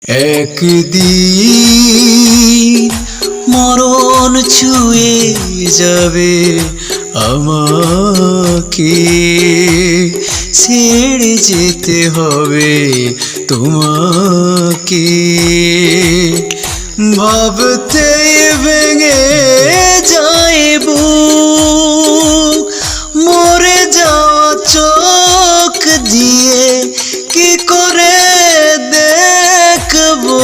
একদিন মরণ ছুঁয়ে যাবে আমাকে, ছেড়ে যেতে হবে তোমাকে। ভাবতেই ভেঙে যায় বুক, মরে যাওয়া চোখ দিয়ে কি করে দেখবো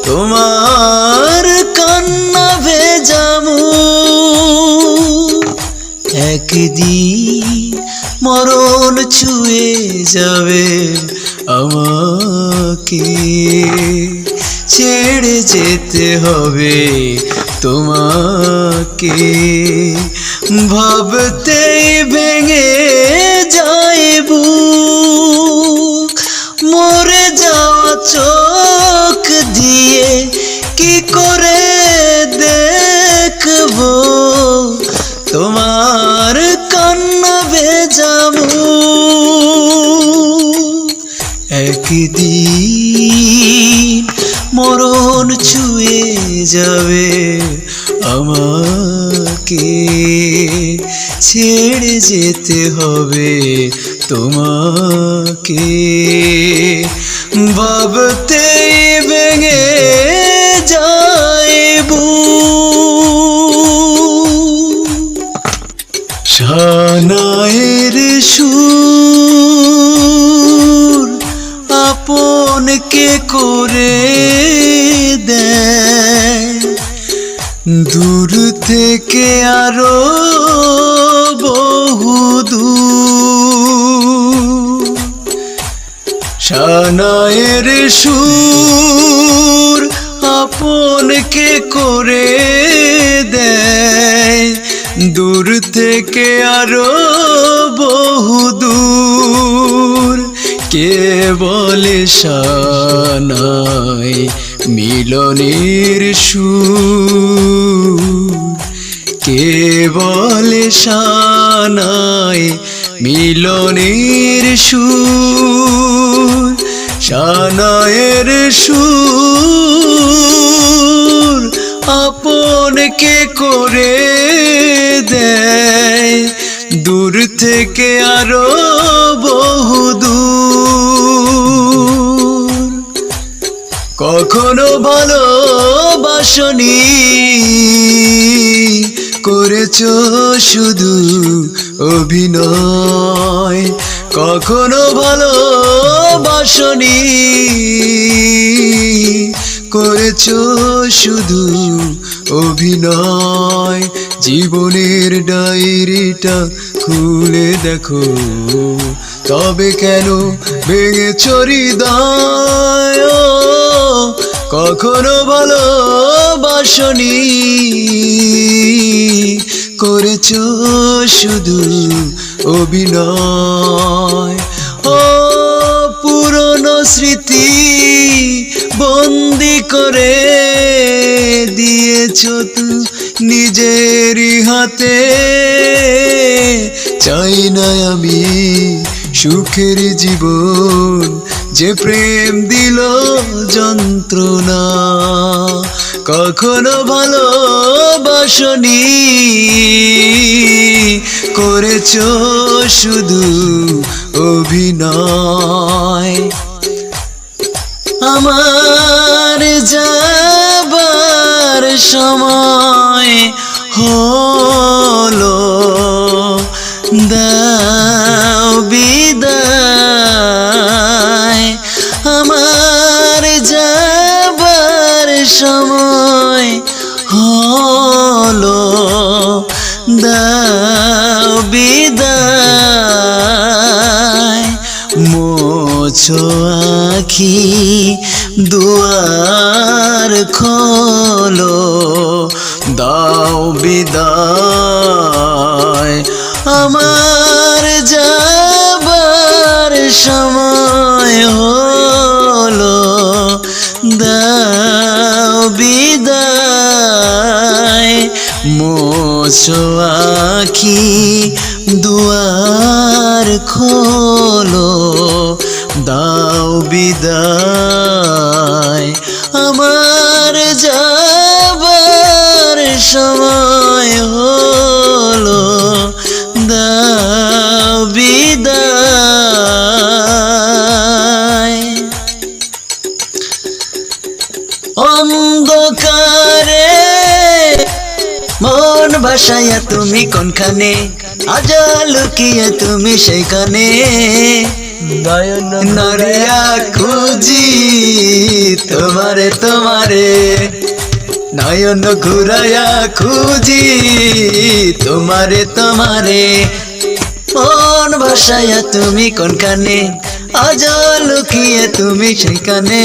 তোমার কান্না ভেজা মুখ। একদিন মরণ ছুঁয়ে যাবে আমাকে, ছেড়ে যেতে হবে তোমাকে। ভাবতেই ভেঙে যায় বুক, মরে যাওয়া চোখ দিয়ে কি করে দেখবো তোমার কান্না ভেজা মুখ। একদিন মরণ ছুঁয়ে যাবে আমাকে, ছেড়ে যেতে হবে তোমাকে। ভাবতেই ভেঙে যায় বুক। শাহনায়ের সুর আপনকে করে দেয়, দূর থেকে আরো বহুদূর। শাহনায়ের সুর আপনকে করে দেয়, দূর থেকে আরো বহুদূর। কে বলে শাহনাই মিলনের সুর, কে বলে শাহনাই মিলনের সুর। শাহনায়ের সুর আপনকে করে দেয়, দূর থেকে আরো বহুদূর। কখনো ভালোবাসনি, করেছো শুধু অভিনয়। কখনো ভালোবাসনি, করেছো শুধু অভিনয়। জীবনের ডায়েরিটা খুলে দেখো, তবে কেন ভেঙেছো হৃদয়। কখনো ভালোবাসনি, করেছো শুধু অভিনয়। ও পুরনো স্মৃতি বন্দি করে দিয়েছো তুই নিজেরই হাতে। চাই না আমি সুখের জীবন, যে প্রেম দিল যন্ত্রণা। কখনো ভালোবাসনি, করেছো শুধু অভিনয়। আমার যাবার সময় হলো, দাও বিদায়। আমার যাবার সময় হলো, দাও বিদায়। মোছো আখি দুয়ার খোলো, দাও বিদায়। আমার যাবার সময় হলো, দাও বিদায়। মোছো আখি দুয়ার খোলো, দাও বিদায়। অন্ধকারে মন ভাসাইয়া তুমি কোনখানে, আজ লুকিয়ে তুমি সেইখানে। নরিয়া খুঁজি তোমারে তোমারে, নয়ন ঘুরাইয়া খুঁজি তোমারে তোমারে। মন ভাসাইয়া তুমি কোনখানে, আজ লুকিয়ে তুমি সেইখানে।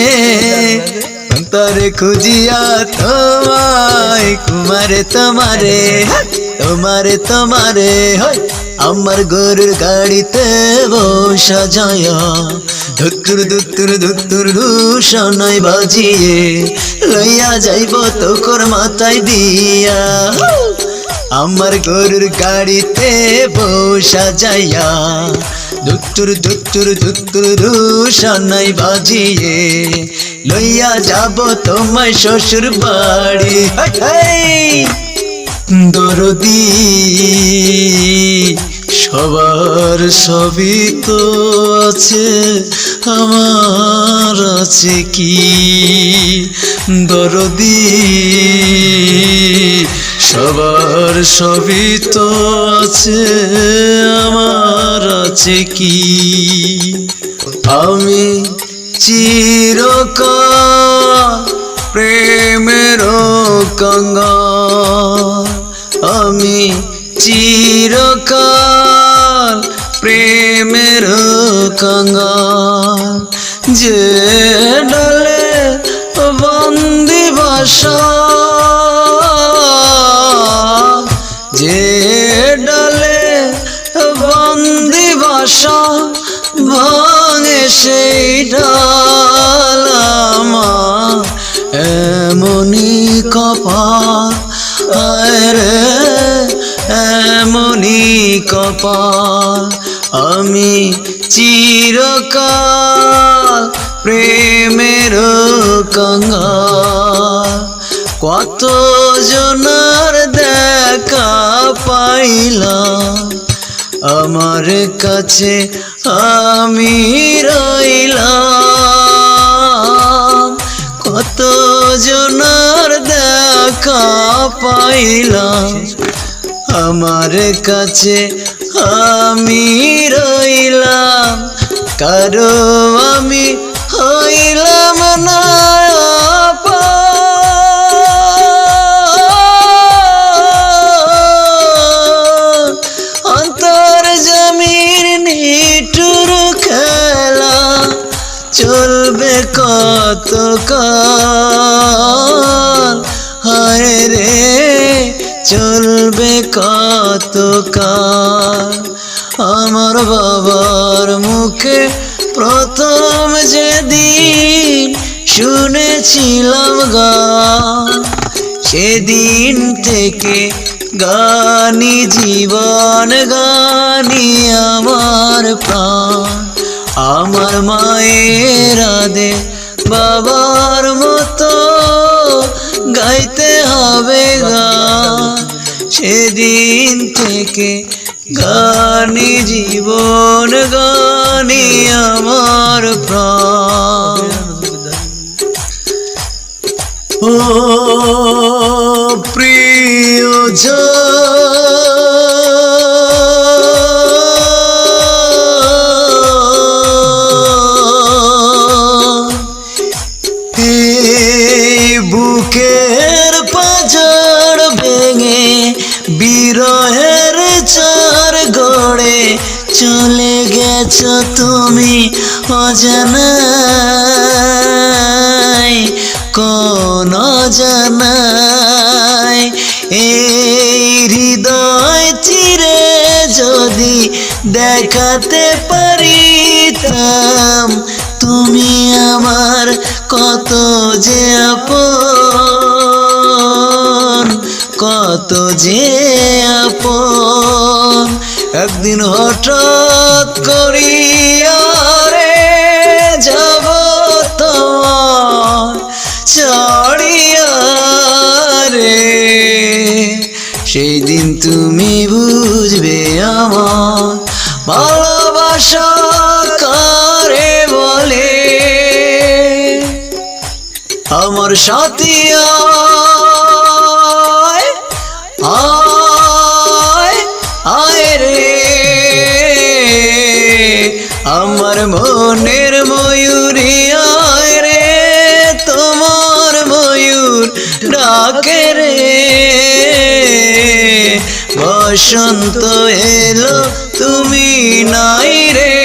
অন্তরে খুঁজিয়া তোমায় কুমারে তোমারে, তোমারে তোমারে। আমার গরুর গাড়িতে বসা যায়, ধুত্তুর ধুত্তুর ধুত্তুর শোনাই বাজিয়ে লইয়া যাইব তোর মাথায় দিয়া। আমার গরুর গাড়িতে বসা যাইয়া ধুত্তুর ধুত্তুর ধুত্তুর শোনাই বাজিয়ে লইয়া যাব তোমায় শ্বশুর বাড়ি। দরদি সবার সবই তো আছে, আমার আছে কি? দরদি সবার সবই তো আছে, আমার আছে কি? আমি চিরকাল প্রেমের কাঙ্গাল, আমি চিরকাল প্রেমের কাঙ্গাল। যে ডালে বন্দি বাসা, যে ডালে বন্দি বাসা, ভাঙে সেই ডাল আমার এমনি কপাল। আরে এমনি কপাল, আমি চিরকাল প্রেমের কাঙ্গাল। কত জনার দেখা পাইলাম, আমার কাছে আমি রইলাম। কত জনার দেখা পাইলাম, আমার কাছে আমি রইলাম। কারো আমি হইলাম না আপন। অন্তর জমির নিঠুর খেলা চলবে কতকাল, হায় রে চলবে কতকাল। আমার বাবার মুখে প্রথম যেদিন শুনেছিলাম গান, সেদিন থেকে গানি জীবন, গানি আমার প্রাণ। আমার মায়ের আদে বাবার মতো গাইতে হবে গান, সেদিন থেকে গানি জীবন, গানি আমার প্রাণ। ও প্রিয়জন, বুকের পাঁজর ভেঙে বিরহের চার গড়ে চলে গেছো তুমি অজানায়, কোন অজানায়। এই হৃদয় চিরে যদি দেখাতে পারিতাম, তুমি আমার কত যে আপন, কত যে আপন। একদিন হঠাৎ করিয়া রে যাব তোমার ছাড়িয়া রে, সেই দিন তুমি বুঝবে আমার ভালোবাসা কারে বলে। আমার সাথী আয় আয় আয় রে আমার মনের ময়ূরী আয় রে তোমার ময়ূর ডাকে রে বসন্ত এলো তুমি নাই রে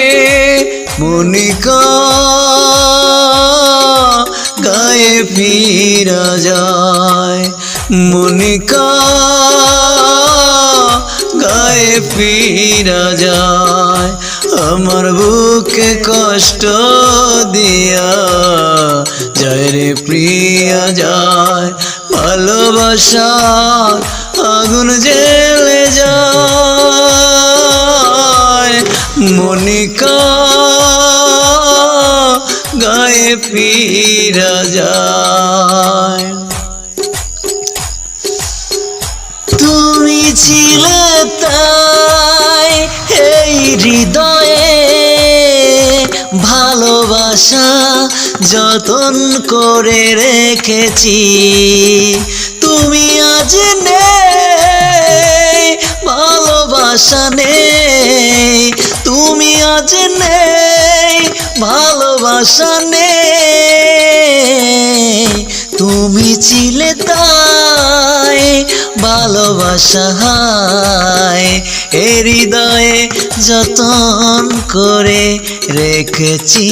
মনিকা গায়ে ফিরা যায় মনিকা গায়ে ফিরা যায় আমার বুকে কষ্ট দিয়া যায় রে প্রিয়া যায় ভালোবাসার আগুন জ্বেলে যায় মনিকা গায়ে ফিরা যায় তুমি ছিলে তাই এই হৃদয়ে ভালোবাসা যতন করে রেখেছি তুমি আজ নেই ভালোবাসা নেই তুমি আজ নেই ভালোবাসা নেই তুমি ছিলে তাই ভালোবাসা হায় এ হৃদয়ে যতন করে রেখেছি।